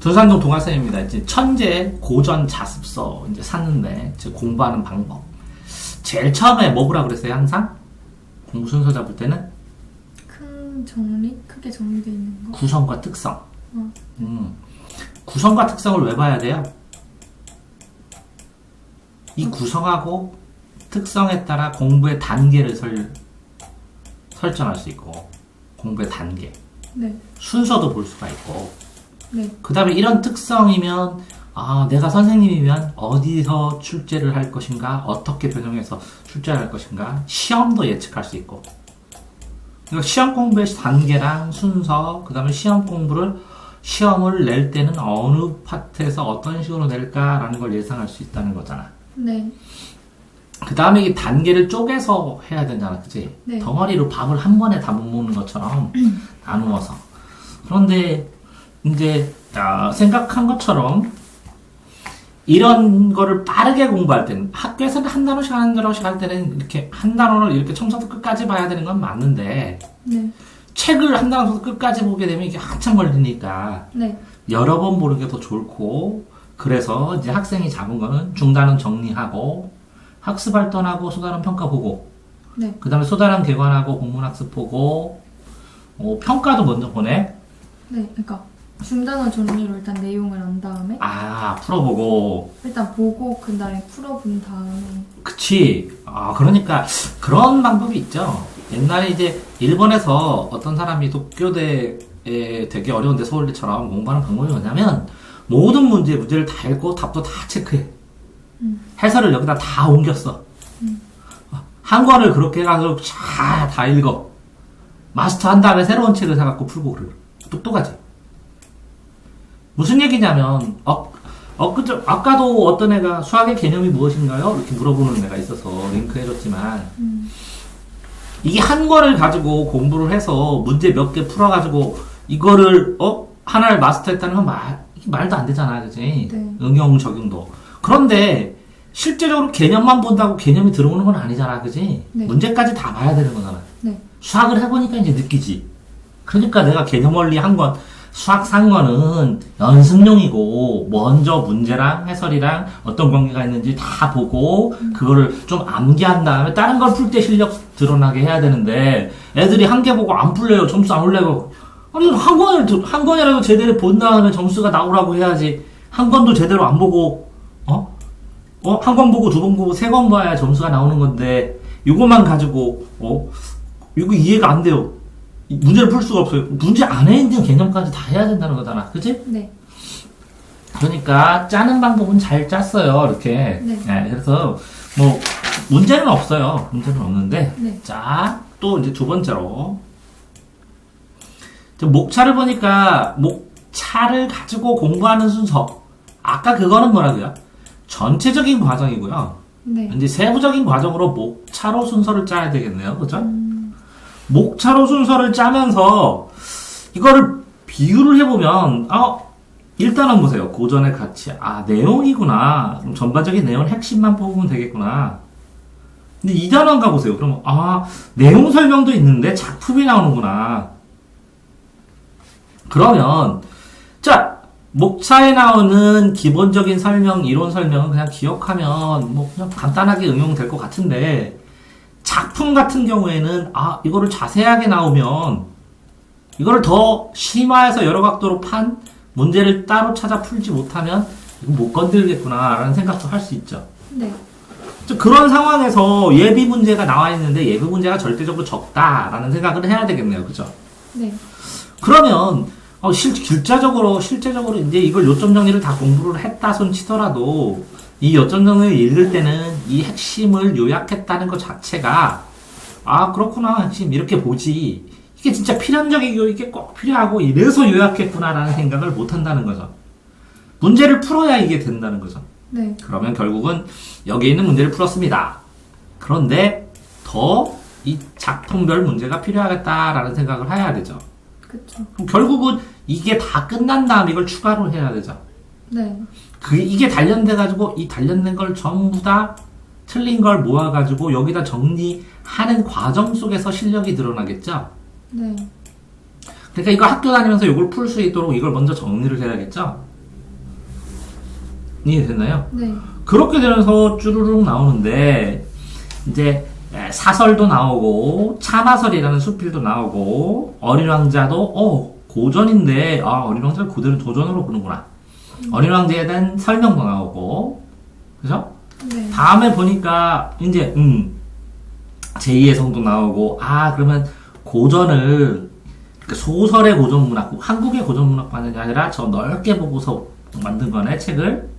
조산동 동화쌤입니다. 이제 천재 고전 자습서 이제 샀는데 이제 공부하는 방법. 제일 처음에 뭐 보라 그랬어요? 항상 공부 순서 잡을 때는 크게 정리되어 있는 거. 구성과 특성. 구성과 특성을 왜 봐야 돼요? 이 구성하고 특성에 따라 공부의 단계를 설정할 수 있고, 공부의 단계. 네. 순서도 볼 수가 있고. 네. 그 다음에 이런 특성이면, 내가 선생님이면 어디서 출제를 할 것인가, 어떻게 변형해서 출제를 할 것인가, 시험도 예측할 수 있고. 그러니까 시험 공부의 단계랑 순서, 그 다음에 시험을 낼 때는 어느 파트에서 어떤 식으로 낼까라는 걸 예상할 수 있다는 거잖아. 네. 그 다음에 이 단계를 쪼개서 해야 되잖아, 그치? 네. 덩어리로 밥을 한 번에 다 못 먹는 것처럼 나누어서. 그런데, 이제, 생각한 것처럼, 이런 거를 빠르게 공부할 때는, 학교에서는 한 단어씩 할 때는 이렇게 한 단어를 이렇게 처음부터 끝까지 봐야 되는 건 맞는데, 네. 책을 한 단어부터 끝까지 보게 되면 이게 한참 걸리니까, 네. 여러 번 보는 게 더 좋고, 그래서 이제 학생이 잡은 거는 중단은 정리하고, 학습 발전하고, 소단은 평가 보고, 네. 그 다음에 소단은 개관하고, 공문 학습 보고, 평가도 먼저 보내. 네. 그러니까 중단원 정리로 일단 내용을 안 다음에 풀어보고. 일단 보고 그 다음에 풀어본 다음에. 그치. 그러니까 그런 방법이 있죠. 옛날에 이제 일본에서 어떤 사람이 도쿄대에 되게 어려운데 서울대처럼 공부하는 방법이 뭐냐면 모든 문제를 다 읽고 답도 다 체크해. 해설을 여기다 다 옮겼어. 한 권을 그렇게 해가지고 다 읽어. 마스터 한 다음에 새로운 책을 사갖고 풀고 그래. 똑똑하지. 무슨 얘기냐면 아까도 어떤 애가 수학의 개념이 무엇인가요? 이렇게 물어보는 애가 있어서 링크 해줬지만 이게 한 권을 가지고 공부를 해서 문제 몇 개 풀어가지고 이거를 하나를 마스터했다는 건 말도 안 되잖아, 그치? 네. 응용 적용도. 그런데 실제적으로 개념만 본다고 개념이 들어오는 건 아니잖아, 그치? 네. 문제까지 다 봐야 되는 거잖아. 네. 수학을 해보니까 이제 느끼지. 그러니까 내가 개념 원리 한 권, 수학 산 거는 연습용이고, 먼저 문제랑 해설이랑 어떤 관계가 있는지 다 보고, 그거를 좀 암기한 다음에 다른 걸 풀 때 실력 드러나게 해야 되는데, 애들이 한 개 보고 안 풀려요. 점수 안 올려요. 아니, 한 권이라도 제대로 본 다음에 점수가 나오라고 해야지. 한 권도 제대로 안 보고, 한 권 보고, 두 번 보고, 세 권 봐야 점수가 나오는 건데, 이것만 가지고, 이거 이해가 안 돼요. 문제를 풀 수가 없어요. 문제 안에 있는 개념까지 다 해야 된다는 거잖아. 그치? 네. 그러니까, 짜는 방법은 잘 짰어요. 이렇게. 네. 그래서, 문제는 없어요. 문제는 없는데. 네. 자, 또 이제 두 번째로. 목차를 보니까, 목차를 가지고 공부하는 순서. 아까 그거는 뭐라고요? 전체적인 과정이고요. 네. 이제 세부적인 과정으로 목차로 순서를 짜야 되겠네요. 그죠? 목차로 순서를 짜면서 이거를 비유를 해보면 일단은 보세요. 고전의 가치. 내용이구나. 그럼 전반적인 내용 핵심만 뽑으면 되겠구나. 근데 2단원 가보세요. 그러면 내용 설명도 있는데 작품이 나오는구나. 그러면 자, 목차에 나오는 기본적인 설명, 이론 설명은 그냥 기억하면 그냥 간단하게 응용될 것 같은데 작품 같은 경우에는 이거를 자세하게 나오면 이거를 더 심화해서 여러 각도로 판 문제를 따로 찾아 풀지 못하면 이거 못 건들겠구나 라는 생각도 할 수 있죠. 네. 그런 상황에서 예비 문제가 나와 있는데 예비 문제가 절대적으로 적다라는 생각을 해야 되겠네요. 그죠? 네. 그러면 실제적으로 이제 이걸 요점 정리를 다 공부를 했다 손 치더라도 이 요점 정리를 읽을 때는 이 핵심을 요약했다는 것 자체가 그렇구나 핵심 이렇게 보지 이게 진짜 필연적이고 이게 꼭 필요하고 이래서 요약했구나라는 생각을 못 한다는 거죠. 문제를 풀어야 이게 된다는 거죠. 네. 그러면 결국은 여기에 있는 문제를 풀었습니다. 그런데 더 이 작품별 문제가 필요하겠다라는 생각을 해야 되죠. 그쵸. 그럼 결국은 이게 다 끝난 다음 이걸 추가로 해야 되죠. 네. 이게 단련돼가지고 이 단련된 걸 전부 다 틀린 걸 모아가지고 여기다 정리하는 과정 속에서 실력이 드러나겠죠. 네. 그러니까 이거 학교 다니면서 이걸 풀 수 있도록 이걸 먼저 정리를 해야겠죠. 이해됐나요? 네. 그렇게 되면서 쭈루룩 나오는데 이제 사설도 나오고 참화설이라는 수필도 나오고 어린 왕자도 고전인데 어린 왕자를 그대로 도전으로 보는구나. 어린 왕자에 대한 설명도 나오고 그죠? 네. 다음에 보니까 이제 제2의 성도 나오고 그러면 고전을 소설의 고전 문학, 한국의 고전 문학만이 아니라 저 넓게 보고서 만든 거네 책을.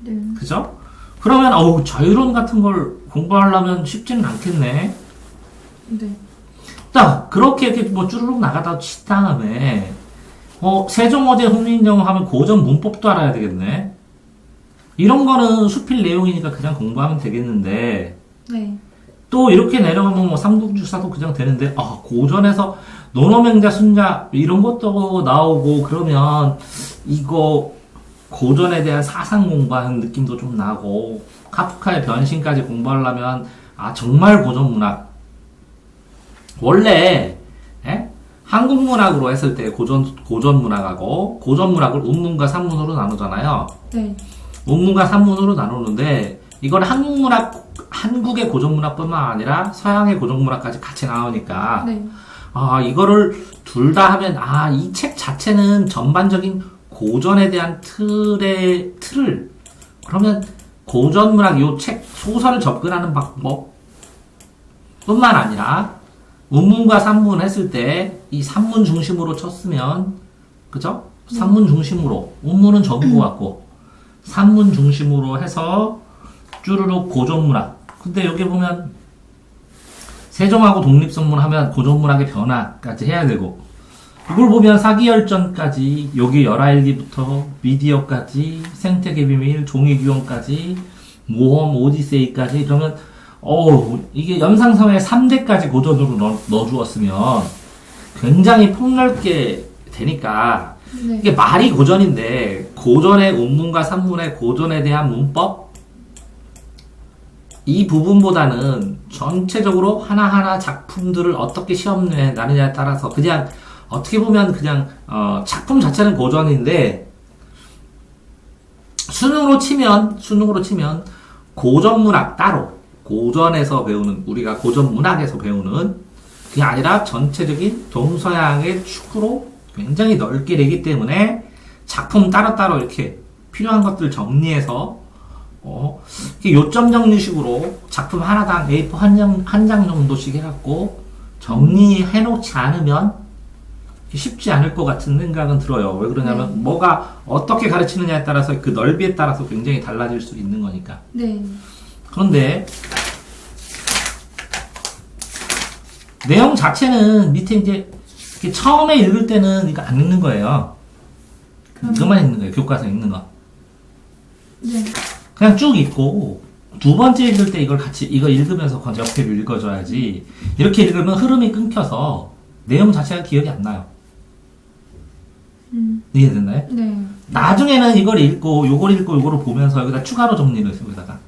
네. 그죠? 그러면 자유론 같은 걸 공부하려면 쉽지는 않겠네. 네. 딱 그렇게 이렇게 뭐 쭈루룩 나가다 친 다음에 세종어제 홍민정 하면 고전 문법도 알아야 되겠네. 이런 거는 수필 내용이니까 그냥 공부하면 되겠는데 네. 또 이렇게 내려가면 뭐 삼국주사도 그냥 되는데 고전에서 논어맹자 순자 이런 것도 나오고 그러면 이거 고전에 대한 사상 공부하는 느낌도 좀 나고 카프카의 변신까지 공부하려면 정말 고전 문학 원래 한국 문학으로 했을 때 고전 문학하고 고전 문학을 운문과 산문으로 나누잖아요. 네. 운문과 산문으로 나누는데 이건 한국의 고전 문학뿐만 아니라 서양의 고전 문학까지 같이 나오니까 네. 이거를 둘 다 하면 이 책 자체는 전반적인 고전에 대한 틀을 그러면 고전 문학 요 책 소설을 접근하는 방법 뿐만 아니라 운문과 산문 했을 때 이 산문 중심으로 쳤으면 그죠? 산문 중심으로 운문은 전부 같고 산문 중심으로 해서 쭈루룩 고전 문학. 근데 여기 보면 세종하고 독립선문 하면 고전 문학의 변화까지 해야 되고 이걸 보면 사기열전까지 여기 열하일기부터 미디어까지 생태계 비밀 종이규범까지 모험 오디세이까지 그러면 이게 연상성의 3대까지 고전으로 넣어주었으면 굉장히 폭넓게 되니까 네. 이게 말이 고전인데 고전의 운문과 산문의 고전에 대한 문법 이 부분보다는 전체적으로 하나하나 작품들을 어떻게 시험에 나느냐에 따라서 그냥 어떻게 보면 그냥 작품 자체는 고전인데 수능으로 치면 고전 문학 따로 고전에서 배우는 우리가 고전 문학에서 배우는 그게 아니라 전체적인 동서양의 축으로 굉장히 넓게 되기 때문에 작품 따로따로 이렇게 필요한 것들 정리해서 이렇게 요점 정리식으로 작품 하나당 A4 한 장 정도씩 해갖고 정리해 놓지 않으면 쉽지 않을 것 같은 생각은 들어요. 왜 그러냐면 뭐가 어떻게 가르치느냐에 따라서 그 넓이에 따라서 굉장히 달라질 수 있는 거니까. 네. 그런데 내용 자체는 밑에 이제 이렇게 처음에 읽을 때는 이거 안 읽는 거예요. 이것만 읽는 거예요. 교과서 읽는 거. 네. 그냥 쭉 읽고 두 번째 읽을 때 이거 읽으면서 옆에를 읽어줘야지. 이렇게 읽으면 흐름이 끊겨서 내용 자체가 기억이 안 나요. 이해됐나요? 네. 나중에는 이걸 읽고 요거를 보면서 여기다 추가로 정리를 해서 여기다가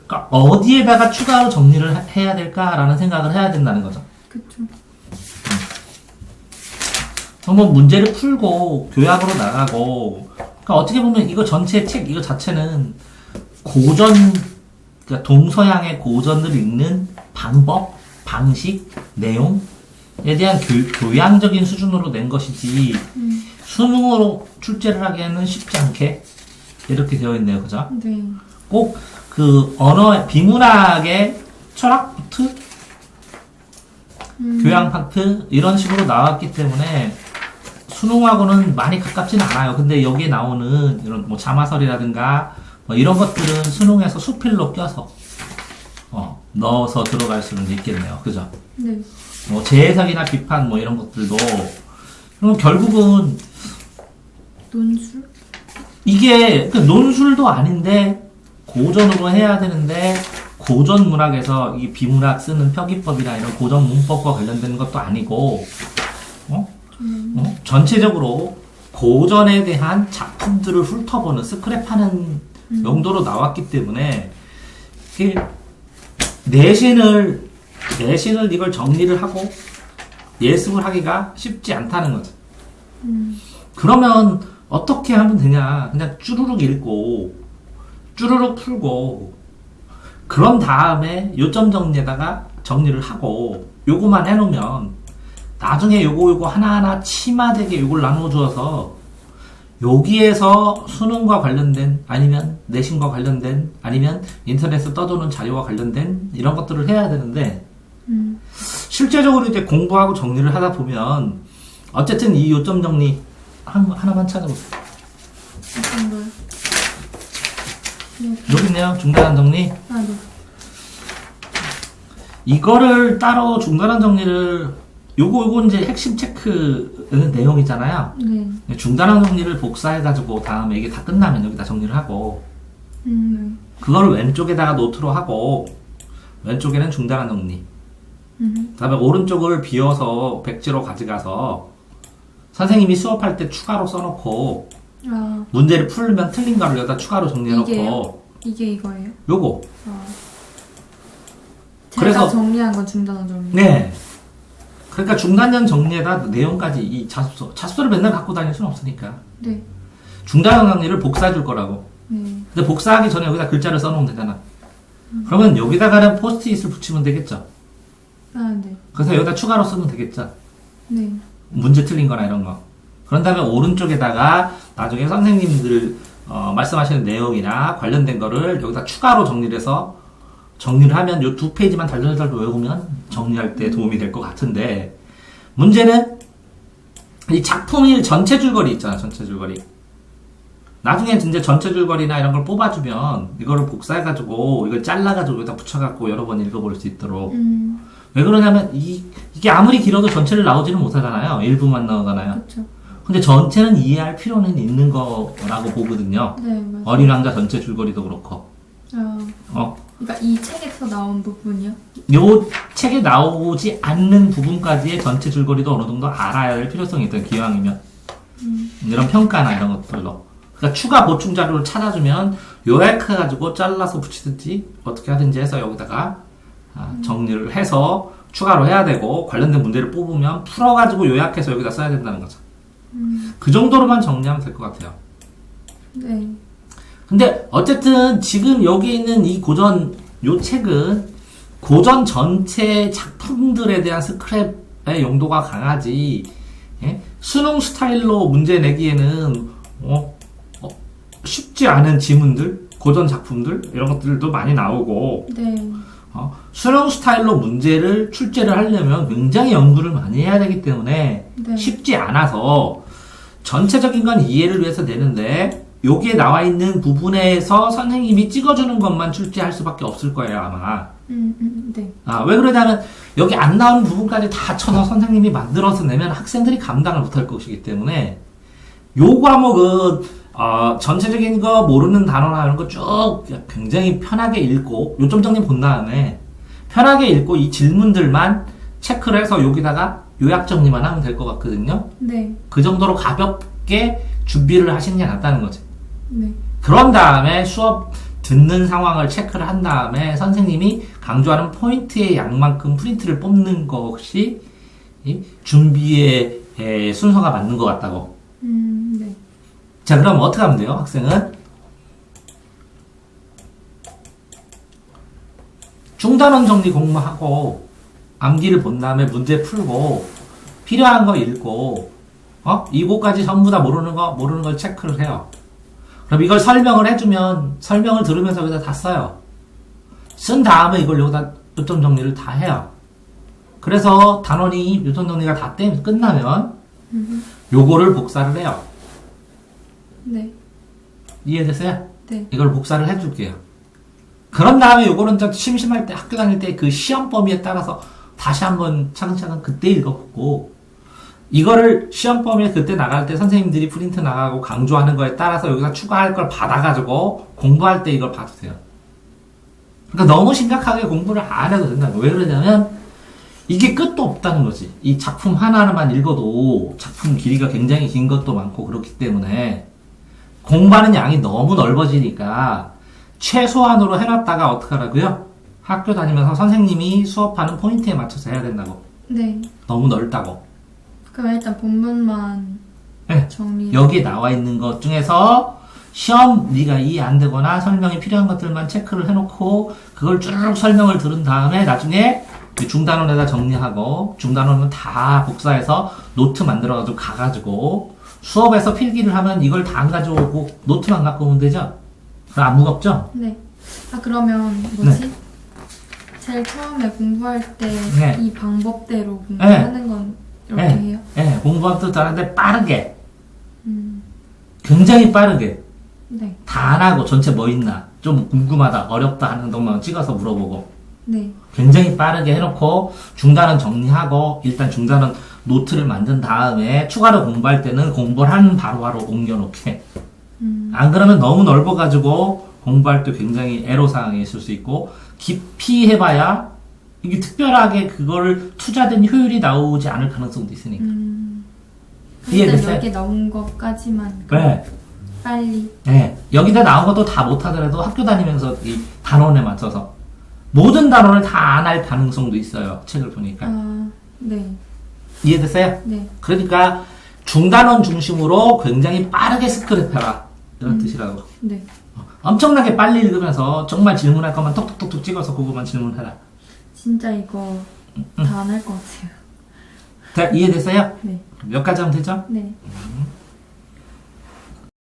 그러니까 어디에다가 추가로 정리를 해야 될까라는 생각을 해야 된다는 거죠. 그쵸. 뭐 문제를 풀고 교양으로 나가고 그러니까 어떻게 보면 이거 전체 책 이거 자체는 고전 그러니까 동서양의 고전을 읽는 방법, 방식, 내용에 대한 교양적인 수준으로 낸 것이지 수능으로 출제를 하기에는 쉽지 않게 이렇게 되어 있네요. 그죠? 네. 꼭 그 언어 비문학의 철학 파트, 교양 파트 이런 식으로 나왔기 때문에 수능하고는 많이 가깝지는 않아요. 근데 여기에 나오는 이런 뭐 자마설이라든가 뭐 이런 것들은 수능에서 수필로 껴서 넣어서 들어갈 수는 있겠네요. 그죠? 네. 뭐 재해석이나 비판 뭐 이런 것들도 그럼 결국은 논술? 이게 그 논술도 아닌데 고전으로 해야 되는데 고전 문학에서 이 비문학 쓰는 표기법이나 이런 고전 문법과 관련된 것도 아니고 전체적으로 고전에 대한 작품들을 훑어보는 스크랩하는 용도로 나왔기 때문에 이게 내신을 이걸 정리를 하고 예습을 하기가 쉽지 않다는 거죠. 그러면 어떻게 하면 되냐. 그냥 쭈루룩 읽고, 쭈루룩 풀고, 그런 다음에 요점 정리에다가 정리를 하고, 요거만 해놓으면, 나중에 요거 하나하나 치마되게 요걸 나눠주어서, 여기에서 수능과 관련된, 아니면 내신과 관련된, 아니면 인터넷에 떠도는 자료와 관련된 이런 것들을 해야 되는데, 실제적으로 이제 공부하고 정리를 하다 보면, 어쨌든 이 요점 정리, 하나만 찾아보세요. 어떤 거요? 네. 여기 있네요. 중단한 정리. 아, 네. 이거를 따로 중단한 정리를, 요거 이제 핵심 체크는 내용이잖아요. 네. 중단한 정리를 복사해가지고 다음에 이게 다 끝나면 여기다 정리를 하고, 네. 그거를 왼쪽에다가 노트로 하고, 왼쪽에는 중단한 정리. 그 다음에 오른쪽을 비워서 백지로 가져가서, 선생님이 수업할 때 추가로 써놓고, 아, 문제를 풀면 틀린 거를 여기다 추가로 정리해놓고, 이게요? 이게 이거예요? 요거. 아. 제가 그래서- 정리한 건 중단한 정리. 네. 그러니까 중단전 정리에다 내용까지 이 자습서를 맨날 갖고 다닐 수는 없으니까. 네. 중단전 정리를 복사해 줄 거라고. 네. 근데 복사하기 전에 여기다 글자를 써놓으면 되잖아. 그러면 여기다가는 포스트잇을 붙이면 되겠죠. 아, 네. 그래서 여기다 추가로 쓰면 되겠죠. 네. 문제 틀린 거나 이런 거. 그런 다음에 오른쪽에다가 나중에 선생님들 말씀하시는 내용이나 관련된 거를 여기다 추가로 정리를 해서 정리를 하면 요 2페이지만 달달달 외우면 정리할 때 도움이 될 것 같은데, 문제는 이 작품일 전체 줄거리 있잖아. 전체 줄거리. 나중에 이제 전체 줄거리나 이런 걸 뽑아주면 이거를 복사해가지고 이걸 잘라가지고 여기다 붙여갖고 여러 번 읽어볼 수 있도록. 왜 그러냐면 이게 아무리 길어도 전체를 나오지는 못하잖아요. 일부만 나오잖아요. 그쵸. 근데 전체는 이해할 필요는 있는 거라고 보거든요. 네, 맞아요. 어린 왕자 전체 줄거리도 그렇고. 아, 그러니까 이 책에서 나온 부분이요? 요 책에 나오지 않는 부분까지의 전체 줄거리도 어느 정도 알아야 할 필요성이 있던 기왕이면. 이런 평가나 이런 것들로. 그러니까 추가 보충 자료를 찾아주면 요약해가지고 잘라서 붙이든지 어떻게 하든지 해서 여기다가 정리를 해서 추가로 해야 되고, 관련된 문제를 뽑으면 풀어가지고 요약해서 여기다 써야 된다는 거죠. 그 정도로만 정리하면 될 것 같아요. 네. 근데 어쨌든 지금 여기 있는 이 요 책은 고전 전체 작품들에 대한 스크랩의 용도가 강하지, 예? 수능 스타일로 문제 내기에는 쉽지 않은 지문들, 고전 작품들 이런 것들도 많이 나오고, 네. 수능 스타일로 문제를 출제를 하려면 굉장히 연구를 많이 해야 되기 때문에 네. 쉽지 않아서 전체적인 건 이해를 위해서 내는데, 여기에 나와 있는 부분에서 선생님이 찍어주는 것만 출제할 수밖에 없을 거예요, 아마. 네. 왜 그러냐면 여기 안 나오는 부분까지 다 쳐서 선생님이 만들어서 내면 학생들이 감당을 못할 것이기 때문에, 요 과목은 전체적인 거 모르는 단어나 이런 거 쭉 굉장히 편하게 읽고, 요점 정리 본 다음에 편하게 읽고 이 질문들만 체크를 해서 여기다가 요약 정리만 하면 될 것 같거든요. 네. 그 정도로 가볍게 준비를 하시는 게 낫다는 거지. 네. 그런 다음에 수업 듣는 상황을 체크를 한 다음에 선생님이 강조하는 포인트의 양만큼 프린트를 뽑는 것이 이 준비의 순서가 맞는 것 같다고. 네. 자, 그럼 어떻게 하면 돼요, 학생은? 중단원 정리 공부하고, 암기를 본 다음에 문제 풀고, 필요한 거 읽고, 이거까지 전부 다 모르는 걸 체크를 해요. 그럼 이걸 설명을 해주면, 설명을 들으면서 여기다 다 써요. 쓴 다음에 이걸 여기다 요점 정리를 다 해요. 그래서 단원이 요점 정리가 다 끝나면, 요거를 복사를 해요. 네. 이해됐어요? 네. 이걸 복사를 해줄게요. 그런 다음에 요거는 좀 심심할 때, 학교 다닐 때 그 시험 범위에 따라서 다시 한번 차근차근 그때 읽어보고, 이거를 시험 범위에 그때 나갈 때 선생님들이 프린트 나가고 강조하는 거에 따라서 여기다 추가할 걸 받아가지고 공부할 때 이걸 봐도 돼요. 그러니까 너무 심각하게 공부를 안 해도 된다고. 왜 그러냐면 이게 끝도 없다는 거지. 이 작품 하나하나만 읽어도 작품 길이가 굉장히 긴 것도 많고 그렇기 때문에 공부하는 양이 너무 넓어지니까 최소한으로 해놨다가 어떡하라고요? 학교 다니면서 선생님이 수업하는 포인트에 맞춰서 해야 된다고. 네. 너무 넓다고. 그럼 일단 본문만 네. 정리. 여기에 나와 있는 것 중에서 시험 네가 이해 안 되거나 설명이 필요한 것들만 체크를 해놓고 그걸 쭉 설명을 들은 다음에 나중에 중단원에다 정리하고 중단원은 다 복사해서 노트 만들어가지고 가가지고 수업에서 필기를 하면 이걸 다 안 가져오고 노트만 갖고 오면 되죠? 그럼 안 무겁죠? 네. 아 그러면 뭐지? 제일 처음에 공부할 때 네. 이 방법대로 공부하는 건 이렇게 해요? 네, 공부하면 또 다른데 빠르게 음. 굉장히 빠르게 네. 다 안 하고 전체 뭐 있나 좀 궁금하다 어렵다 하는 것만 찍어서 물어보고 네. 굉장히 빠르게 해놓고 중단은 정리하고 일단 중단은 노트를 만든 다음에 추가로 공부할 때는 공부를 한 바로바로 옮겨놓게 안 그러면 너무 넓어가지고 공부할 때 굉장히 애로사항이 있을 수 있고 깊이 해봐야 이게 특별하게 그거를 투자된 효율이 나오지 않을 가능성도 있으니까 일단 이해됐어요? 여기 나온 것까지만 네. 빨리. 네, 여기다 나온 것도 다 못하더라도 학교 다니면서 이 단원에 맞춰서 모든 단원을 다 안 할 가능성도 있어요. 책을 보니까. 아, 네. 이해됐어요? 네. 그러니까 중단원 중심으로 굉장히 빠르게 스크랩해라. 이런 뜻이라고. 네. 엄청나게 빨리 읽으면서 정말 질문할 것만 톡톡톡톡 찍어서 그거만 질문해라. 진짜 이거 다 안 할 것 같아요. 자, 이해됐어요? 네. 몇 가지 하면 되죠? 네.